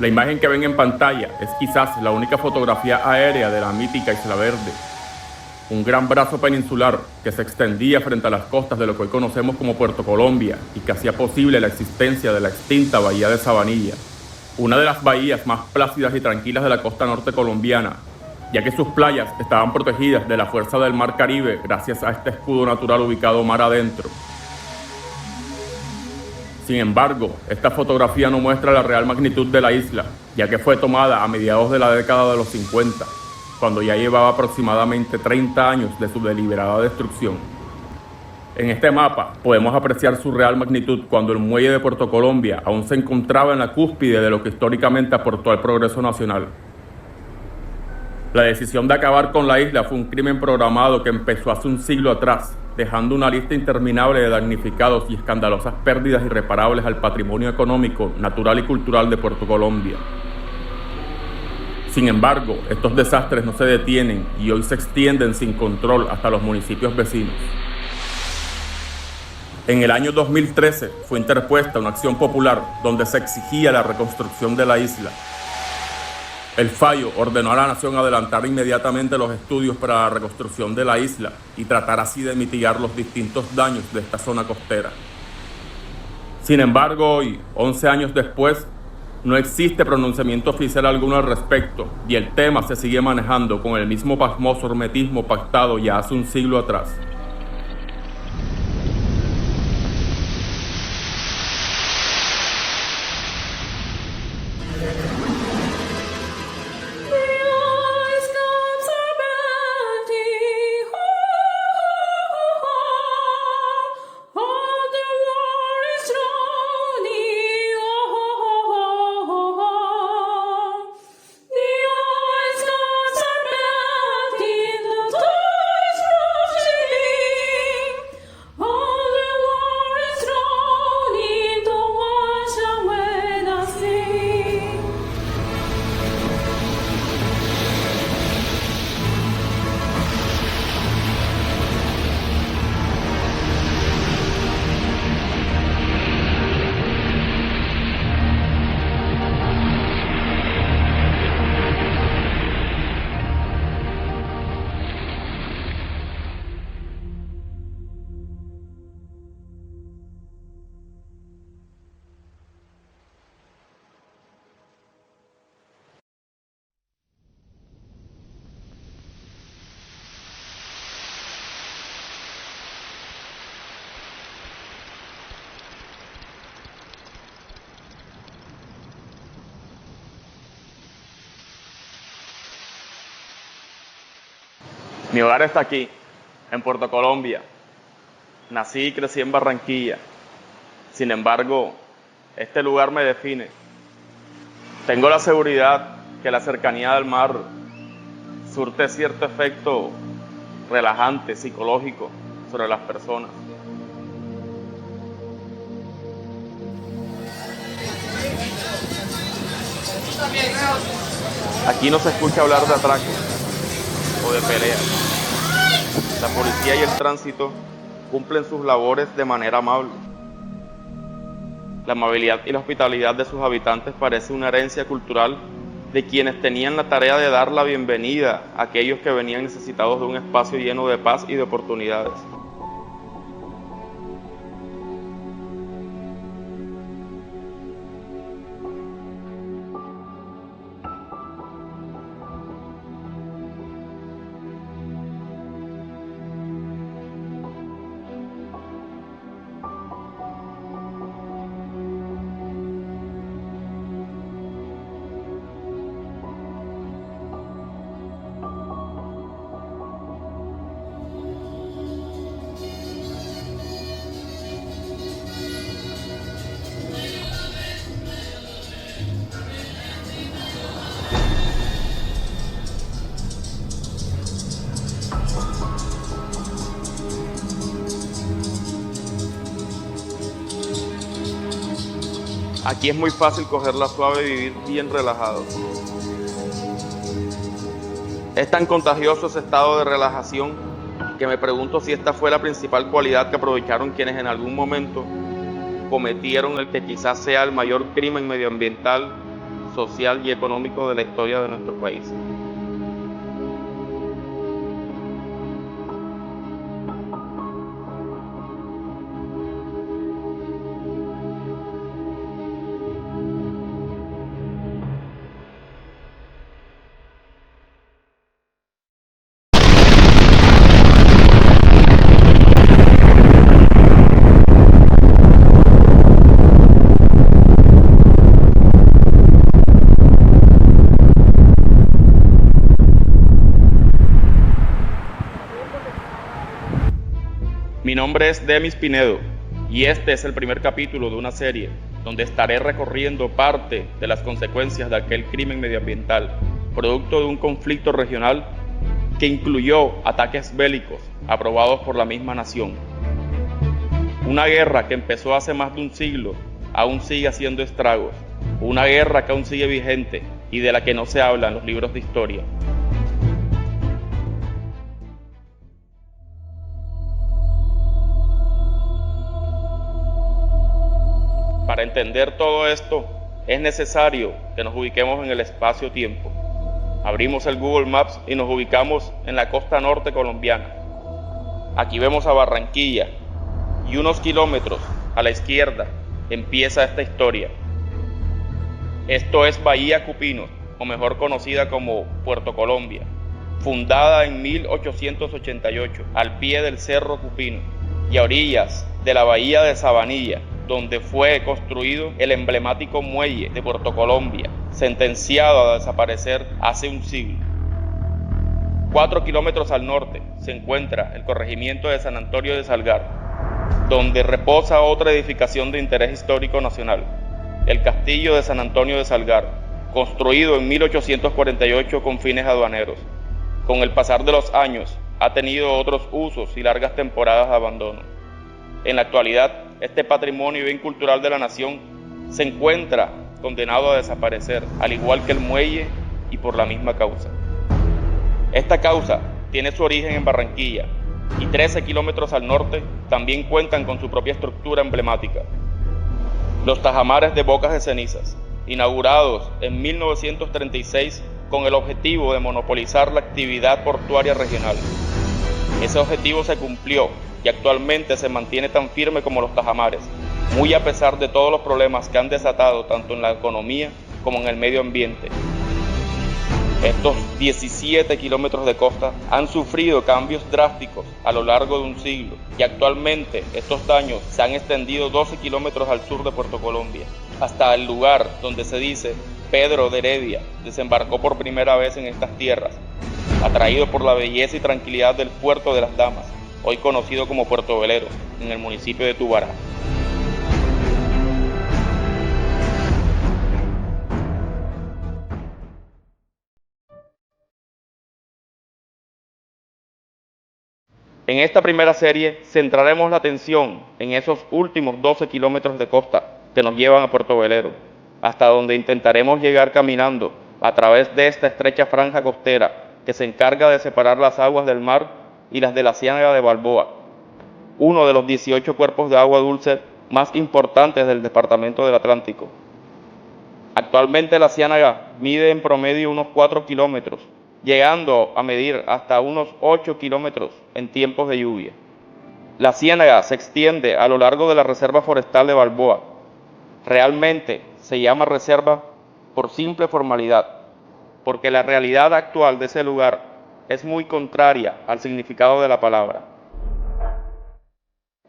La imagen que ven en pantalla es quizás la única fotografía aérea de la mítica Isla Verde, un gran brazo peninsular que se extendía frente a las costas de lo que hoy conocemos como Puerto Colombia y que hacía posible la existencia de la extinta bahía de Sabanilla, una de las bahías más plácidas y tranquilas de la costa norte colombiana, ya que sus playas estaban protegidas de la fuerza del mar Caribe gracias a este escudo natural ubicado mar adentro. Sin embargo, esta fotografía no muestra la real magnitud de la isla, ya que fue tomada a mediados de la década de los 50, cuando ya llevaba aproximadamente 30 años de su deliberada destrucción. En este mapa podemos apreciar su real magnitud cuando el muelle de Puerto Colombia aún se encontraba en la cúspide de lo que históricamente aportó al progreso nacional. La decisión de acabar con la isla fue un crimen programado que empezó hace un siglo atrás, dejando una lista interminable de damnificados y escandalosas pérdidas irreparables al patrimonio económico, natural y cultural de Puerto Colombia. Sin embargo, estos desastres no se detienen y hoy se extienden sin control hasta los municipios vecinos. En el año 2013 fue interpuesta una acción popular donde se exigía la reconstrucción de la isla. El fallo ordenó a la nación adelantar inmediatamente los estudios para la reconstrucción de la isla y tratar así de mitigar los distintos daños de esta zona costera. Sin embargo, hoy, 11 años después, no existe pronunciamiento oficial alguno al respecto y el tema se sigue manejando con el mismo pasmoso hermetismo pactado ya hace un siglo atrás. Mi hogar está aquí, en Puerto Colombia. Nací y crecí en Barranquilla. Sin embargo, este lugar me define. Tengo la seguridad que la cercanía del mar surte cierto efecto relajante, psicológico sobre las personas. Aquí no se escucha hablar de atracos o de peleas. La policía y el tránsito cumplen sus labores de manera amable. La amabilidad y la hospitalidad de sus habitantes parece una herencia cultural de quienes tenían la tarea de dar la bienvenida a aquellos que venían necesitados de un espacio lleno de paz y de oportunidades. Aquí es muy fácil cogerla suave y vivir bien relajado. Es tan contagioso ese estado de relajación que me pregunto si esta fue la principal cualidad que aprovecharon quienes en algún momento cometieron el que quizás sea el mayor crimen medioambiental social y económico de la historia de nuestro país. Mi nombre es Demis Pinedo y este es el primer capítulo de una serie donde estaré recorriendo parte de las consecuencias de aquel crimen medioambiental, producto de un conflicto regional que incluyó ataques bélicos aprobados por la misma nación. Una guerra que empezó hace más de un siglo aún sigue haciendo estragos, una guerra que aún sigue vigente y de la que no se habla en los libros de historia. Para entender todo esto, es necesario que nos ubiquemos en el espacio-tiempo. Abrimos el Google Maps y nos ubicamos en la costa norte colombiana. Aquí vemos a Barranquilla y unos kilómetros a la izquierda empieza esta historia. Esto es Bahía Cupino, o mejor conocida como Puerto Colombia, fundada en 1888 al pie del Cerro Cupino y a orillas de la bahía de Sabanilla, donde fue construido el emblemático muelle de Puerto Colombia, sentenciado a desaparecer hace un siglo. 4 kilómetros al norte se encuentra el corregimiento de San Antonio de Salgar, donde reposa otra edificación de interés histórico nacional, el Castillo de San Antonio de Salgar, construido en 1848 con fines aduaneros. Con el pasar de los años, ha tenido otros usos y largas temporadas de abandono. En la actualidad, este patrimonio y bien cultural de la nación se encuentra condenado a desaparecer, al igual que el muelle, y por la misma causa. Esta causa tiene su origen en Barranquilla, y 13 kilómetros al norte también cuentan con su propia estructura emblemática. Los tajamares de Bocas de Cenizas, inaugurados en 1936 con el objetivo de monopolizar la actividad portuaria regional. Ese objetivo se cumplió y actualmente se mantiene tan firme como los tajamares, muy a pesar de todos los problemas que han desatado tanto en la economía como en el medio ambiente. Estos 17 kilómetros de costa han sufrido cambios drásticos a lo largo de un siglo y actualmente estos daños se han extendido 12 kilómetros al sur de Puerto Colombia, hasta el lugar donde se dice Pedro de Heredia desembarcó por primera vez en estas tierras, atraído por la belleza y tranquilidad del puerto de las Damas, hoy conocido como Puerto Velero, en el municipio de Tubará. En esta primera serie centraremos la atención en esos últimos 12 kilómetros de costa que nos llevan a Puerto Velero, hasta donde intentaremos llegar caminando a través de esta estrecha franja costera que se encarga de separar las aguas del mar y las de la Ciénaga de Balboa, uno de los 18 cuerpos de agua dulce más importantes del departamento del Atlántico. Actualmente la Ciénaga mide en promedio unos 4 kilómetros, llegando a medir hasta unos 8 kilómetros en tiempos de lluvia. La Ciénaga se extiende a lo largo de la Reserva Forestal de Balboa. Realmente se llama reserva por simple formalidad, porque la realidad actual de ese lugar es muy contraria al significado de la palabra.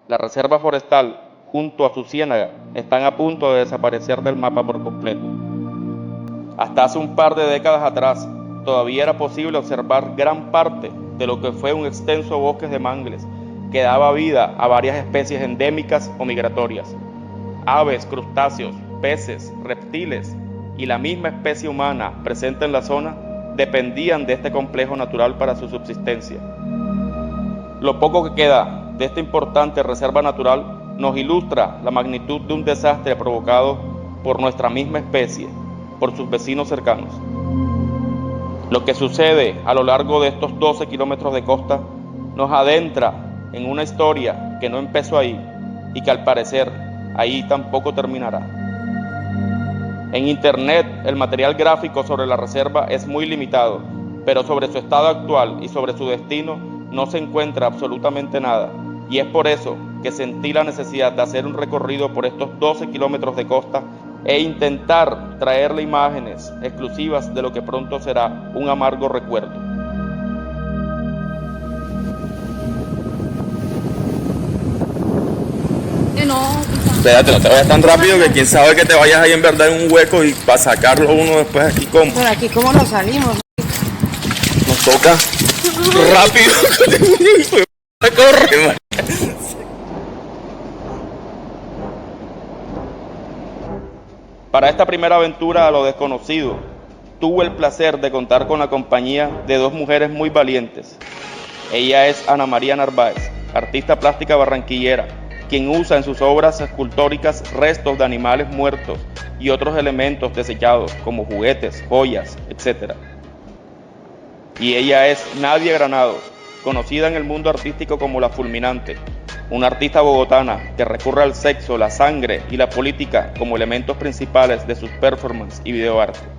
La Reserva Forestal, junto a su ciénaga, están a punto de desaparecer del mapa por completo. Hasta hace un par de décadas atrás, todavía era posible observar gran parte de lo que fue un extenso bosque de mangles que daba vida a varias especies endémicas o migratorias. Aves, crustáceos, peces, reptiles y la misma especie humana presente en la zona dependían de este complejo natural para su subsistencia. Lo poco que queda de esta importante reserva natural nos ilustra la magnitud de un desastre provocado por nuestra misma especie, por sus vecinos cercanos. Lo que sucede a lo largo de estos 12 kilómetros de costa nos adentra en una historia que no empezó ahí y que al parecer ahí tampoco terminará. En internet, el material gráfico sobre la reserva es muy limitado, pero sobre su estado actual y sobre su destino no se encuentra absolutamente nada. Y es por eso que sentí la necesidad de hacer un recorrido por estos 12 kilómetros de costa e intentar traerle imágenes exclusivas de lo que pronto será un amargo recuerdo. Espérate, no te vayas tan rápido que quién sabe que te vayas ahí en verdad en un hueco y para sacarlo uno después aquí como. Pero aquí, ¿cómo nos salimos? Nos toca rápido. Corre, man. Para esta primera aventura a lo desconocido, tuve el placer de contar con la compañía de dos mujeres muy valientes. Ella es Ana María Narváez, artista plástica barranquillera, quien usa en sus obras escultóricas restos de animales muertos y otros elementos desechados como juguetes, joyas, etc. Y ella es Nadia Granados, conocida en el mundo artístico como La Fulminante, una artista bogotana que recurre al sexo, la sangre y la política como elementos principales de sus performances y videoarte.